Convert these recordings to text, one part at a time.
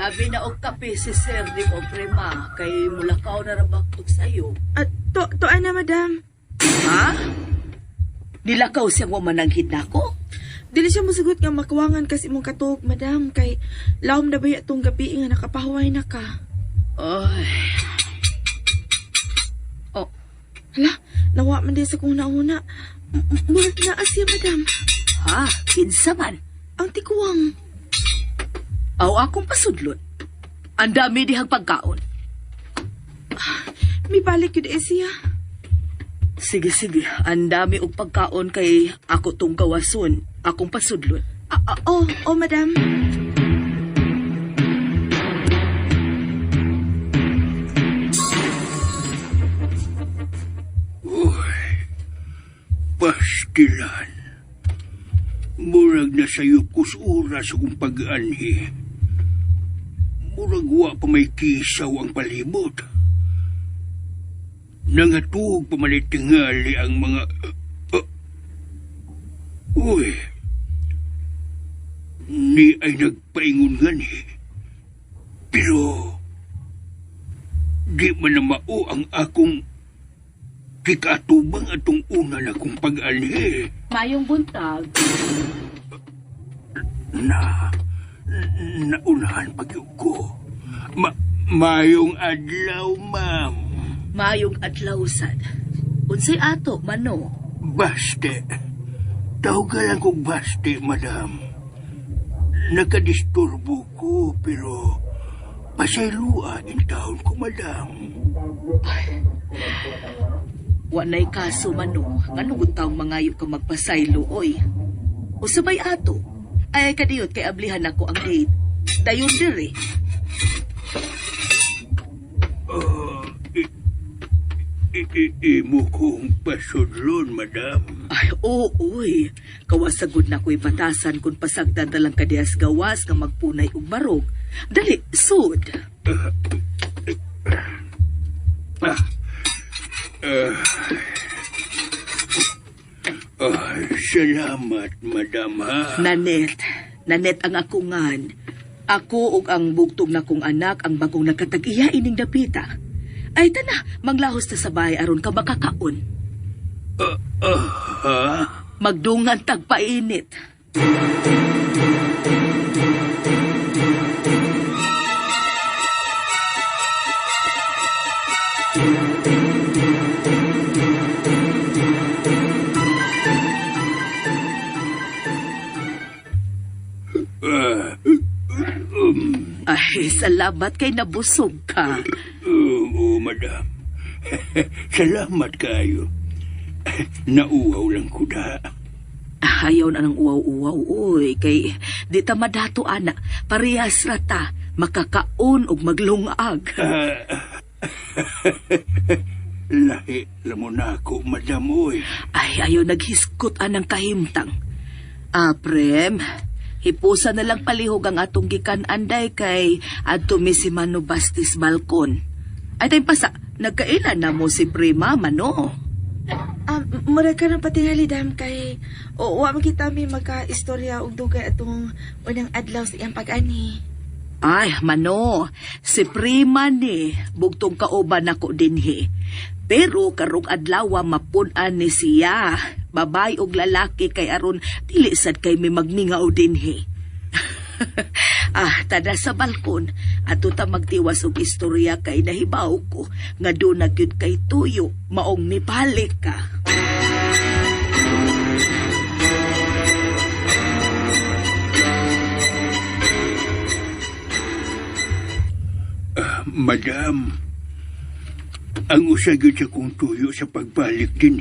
Abi na og kape si Sir di ko prima kay mulakaw na rabak sa'yo. Tuan na, madam. Ha? Nilakaw siya mo mananghid na ko? Dili siya musugot nga makawangan kasi mong katuog, madam. Kay lawom na ba itong gabi nga nakapahuway na ka? Ay. Oh, Hala, nawa man din sa kung nauna. Murag na siya, madam. ha? Kinsa man? Ang tikuwang. Aw akong pasudlot. Ang dami dihang pagkaon. May balik yun siya. Sige, sige. Ang dami og pagkaon kay ako tong gawason. Akong pasudlot. Oh, madam. Pastilan. Murag na sayo kus oras kong pag-anhi. Murag wa pa may kisaw ang palibot. Nangatug pa malitingali ang mga... Uy, ni ay nagpaingon nga ni. Pero, di man na mao ang akong kikatubang atong una na kong pag-anhi. Mayong buntag. Naunahan pag-iug ko. Mayong adlaw, ma'am. Mayong adlaw sad. Unsay ato, mano? Baste. Tawagan lang kong baste, madam. Nakadisturbo ko, pero pasaylua in taon ko, madam. Wanay kaso, mano. Anong taong mangayo ka magpasaylo, oy? O sabay ato? Ay kadiyot kay ablihan ako ang date. Dayon diri. Imo kong pasudlon, madam. Ay, uy. Kawasagod na ko'y batasan kung pasagdan talang kadiyas gawas nga magpunay og barog. Dali, sud. Salamat, madam, ha? Nanet ang akungan. Ako ug ang bugtong na kong anak ang bagong nakatag-iya ining dapita. Ay tana, maglahos ta sa bahay aron ka makakaon. Ha? Magdungan tagpainit. Ay, salamat kay nabusog ka. Oo, madam. Salamat kayo. Nauwaw lang ko na. Ayaw na ng uwaw-uwaw, uy. Kay di ta madato, ana. Parehas rata. Makakaon og maglungag. Lahi, lamo na ako, madam, oy. Ay, ayaw naghiskot anang kahimtang. Prem, hipusa na lang palihog ang atong gikan anday kay adto mi si Mano Bastis balkon. Ay tay pasa, nagkailan na mo si Prima, Mano? Mura ka ng patingali, dam, kay wa makita mi magka-istorya og dugay atong unang adlaw sa iyang pag-ani. Ay, Mano, si Prima ni, bugtong kauban ako dinhi. Pero karong adlaw mapun-an ni siya. Babay og lalaki kay aron dili sad kay may magmingaw dinhi. Tada sa balkon, ato ta magtiwas og istorya kay nahibaw ko nga do na gyud kay tuyo maong mibalik ka. Madam, ang usagid sa kong tuyo sa pagbalik din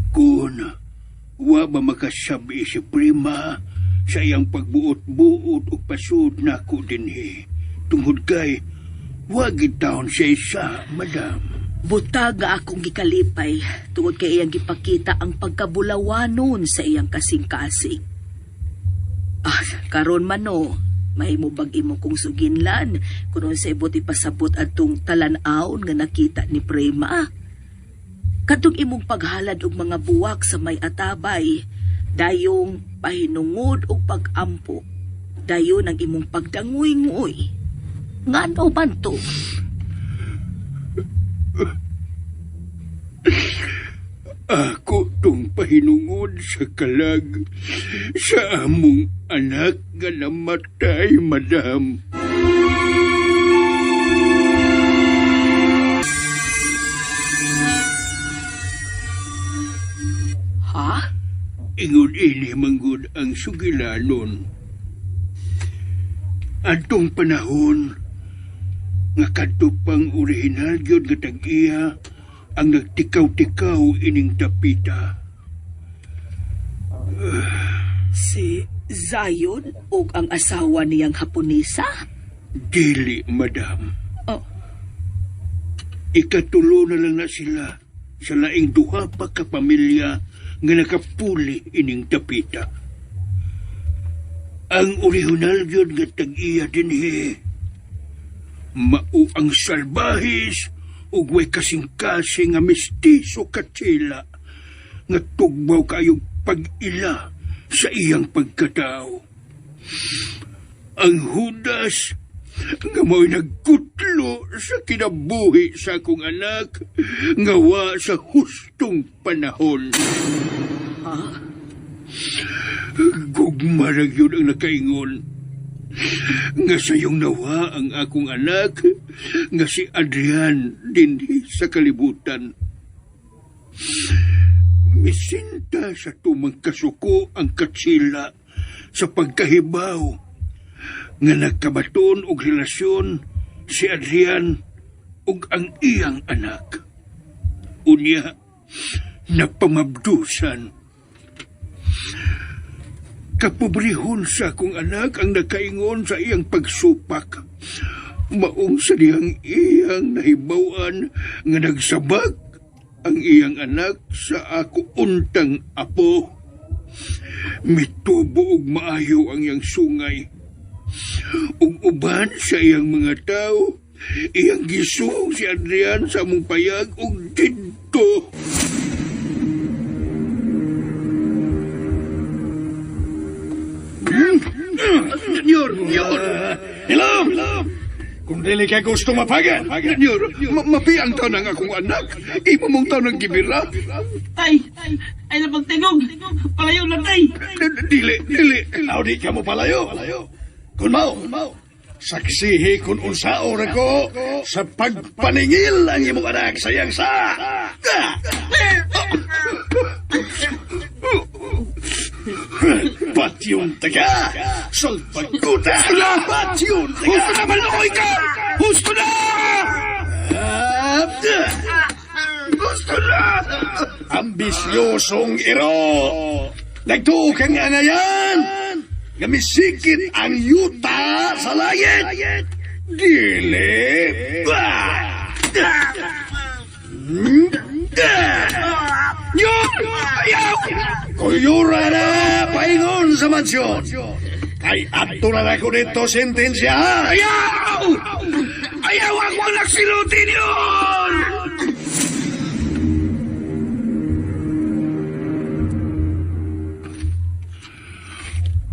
Kung wa ba makasabi si Prima sa iyang pagbuot-buot o pasud na ko din tungod kay wagid taon siya isa, madam. Butag nga akong gikalipay tungod kay iyang gipakita ang pagkabulawanon sa iyang kasing-kasing. Karon Mano, mahimo bag imo kong suginlan kuno sa ibot ipasabot adtong talan-aon nga nakita ni Prima. Kadtong imong paghalad og mga buwak sa may atabay, dayong pahinungod og pag-ampo. dayon ang imong pagdangoy-ngoy. Ngano man to? Ako tong pahinungod sa kalag sa among anak nga namatay, madam. Ha? Ingon ini manggod ang sugilanon. Adtong panahon nga kadto pang orihinal gyud nga tag-iya ang nagtikaw-tikaw ining dapita. Si Zion o ang asawa niyang Haponesa? Dili, madam. Oh, Ikatulo na lang na sila sa laing duha pa ka pamilya nga nakapuli ining dapita. Ang orihinal yun nga tag-iya dinhi. Mao ang salbahis ug way kasing-kasing nga mestizo katsila nga tugbaw kayong pag-ila sa iyang pagkatao. Ang Judas nga mo'y nagkutlo sa kinabuhi sa akong anak ngawa sa hustong panahon. Gugmarag yun ang nakaingon nga sayong nawa ang akong anak nga si Adrian dinhi sa kalibutan. Misinta sa tumang kasuko ang katsila sa pagkahibaw nga nagkabaton og relasyon si Adrian ug ang iyang anak. Unya, napamabdusan. Kapobrehon sa akong anak ang nakaingon sa iyang pagsupak. Maong sa diyang iyang nahibawan nga nagsabak ang iyang anak sa ako untang apo. Mitubo og maayo ang iyang sungay. Ug uban sa iyang mga tao, iyang gisung si Adrian sa among payag ug didto. Senyor! Hello! Kung dili ka gusto mapagan, Senyor, mapiyang taon ang akong anak. Imo mong taon ang gibira. Tay! Ay napagtingog! Palayo na, tay! Dili. Aw di ka mo palayo. Kung mau, saksihi kung unsao ra ko sa pagpaningil ang imong anak sayang sa. Patyon taga! Salpagkuta! Patyon taga! Husto na maloy ka! Husto na! Husto na! Ambisyosong iro! Nagtuo kang angayan! Gamisikit ang yuta sa langit! Dili! Yon! Ayaw! Kuyura na! Paingon sa mansyon! Kay ato na ako dito sentensya! Ayaw! Ayaw ako ang nagsilutin yun!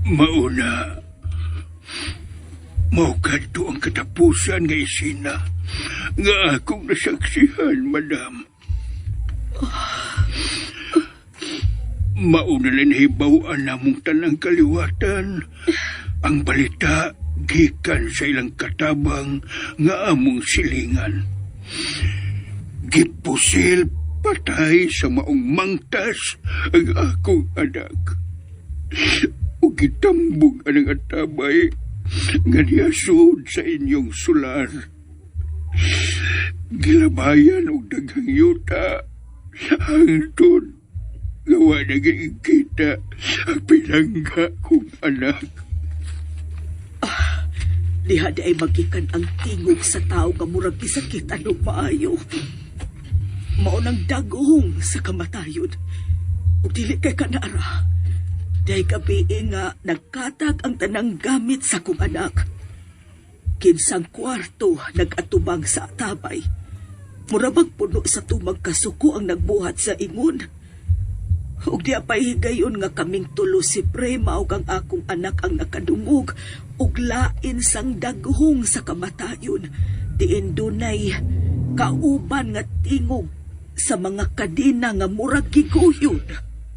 Mauna, maugadto ang katapusan nga isina nga akong nasaksihan, madam. Mauna lang hibawaan namong tanang kaliwatan ang balita gikan sa ilang katabang nga among silingan. Gipusil patay sa maong mangtas ang akong anak. O gitambog ang atabay nga niyasud sa inyong sular. Gilabayan og daghang yuta hangtod gawa na kita ang pinangga kong anak. Diha di ay magikan ang tingog sa tao nga murag isakit anong maayo. Mao nang dagong sa kamatayon. Ug dili kay kanara. Dahil gabi nga nagkatag ang tanang gamit sa kong anak. Kinsang kwarto nagatubang sa atabay. Murabag puno sa tumang kasuko ang nagbuhat sa ingon. Ug di pahigayon nga kaming tulo si Prema ug ang akong anak ang nakadungog ug lain sang daghong sa kamatayon. Diin dunay kauban nga tingog sa mga kadina nga murag giguyod.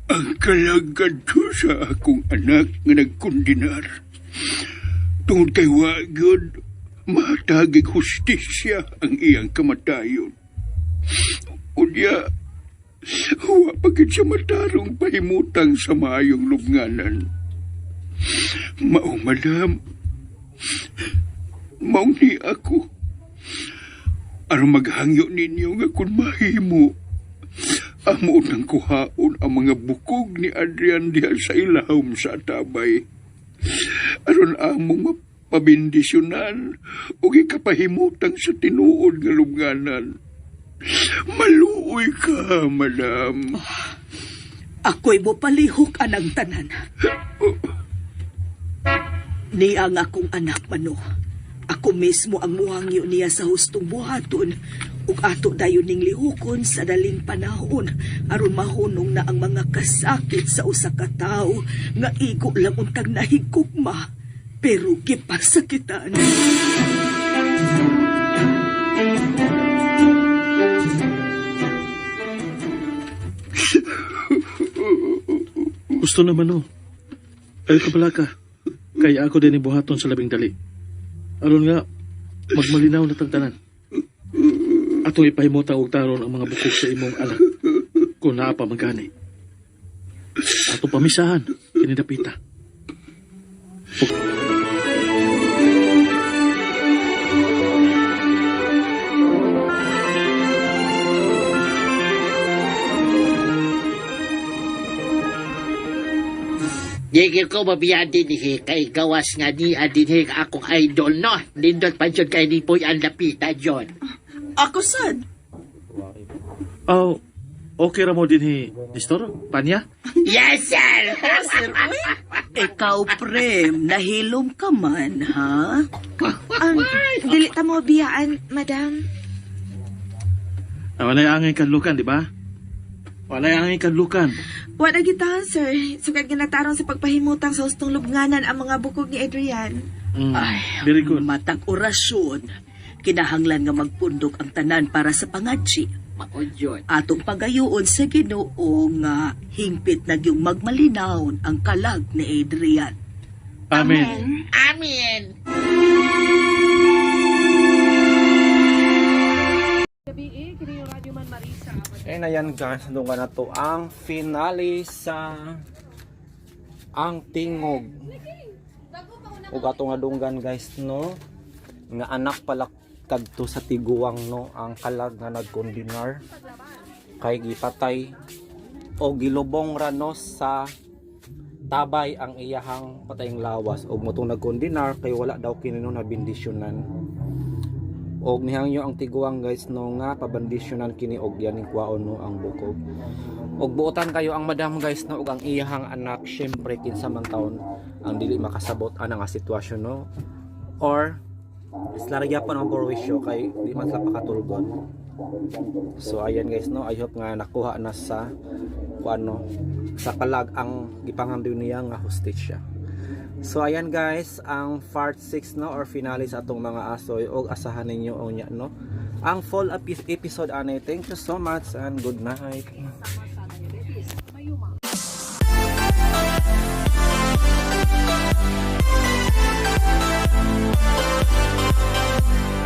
Ang kalagad ko sa akong anak nga nagkundinar. Tungod kay wagod, matagig hustisya ang iyang kamatayon. Unya, wa pagid siya matarong pahimutang sa maayong lubnganan. Mao, madam, maong ni ako. Aron maghangyo ninyo nga kung mahimo, amo nang kuhaon ang mga bukog ni Adrian diha sa ilahom sa tabay. Aron among mapabindisyonan o ikapahimutang sa tinuod nga lubnganan. Maluoy ka, madam. Ako'y mopalihok anang tanan. Niya ang akong anak mano. Ako mismo ang muhangyo niya sa hustong buhaton ug ato dayon ning lihukon sa daling panahon aron mahunong na ang mga kasakit sa usa ka tawo nga igo lang untag nahigugma pero gipasakitan. Gusto naman no. Ay kabala ka. Kaya ako din ibuhaton sa labing dali. Aron nga, magmalinaw na tagtanan. Ato ipahimutang og taron ang mga bukog sa imong anak. Kung naa pa magani. Ato pamisahan, kinidapita. Digil ko mabiyan din kay gawas nga ni adin akong idol no. Nindot pa dyan kay ni Boy ang lapita dyan. Ako sad. Oh, okay ra mo din Distor? Panya? Yes, sir! Sir, uy. Ikaw, Prem, nahilom ka man, ha? Dili ta mo biyaan, madam. Wala yung angin kanlukan, di ba? Wala yung angin kanlukan. Wala gitahan, sir. Sugad ginatarong sa pagpahimutang sa hustong lubnganan ang mga bukog ni Adrian. Very good. Matag orasyon. Kinahanglan nga magpundok ang tanan para sa pangadsi. Maudyon. Atong pagayoon sa Ginoo nga hingpit na yung magmalinawon ang kalag ni Adrian. Amen. Amen! And ayan guys, dungan na to ang finale sa ang tingog. Ug ato nga dunggan guys no, nga anak pala kadto sa tiguang no, ang kalag nga nagkondinar kay gipatay o gilubong ra no sa tabay ang iyahang patayng lawas ug motong nagkondinar kay wala daw kinino na bendisyonan. Og nihangyo ang tiguang guys no nga pabandisyonan kini og yaning kwaon no ang bukog. Og buotan kayo ang madam guys no og ang iyahang anak syempre kinsa man taon ang dili makasabot ana nga sitwasyon no or islarya pa ng borwisyo kay di man sa pakatulgon. So ayan guys no, I hope nga nakuha na sa kuano sa kalag ang gipangandiw niya nga hostisya. So ayan guys, ang part 6 no or finale sa atong mga asoy og asahan ninyo unya no ang full episode anay. Thank you so much and good night.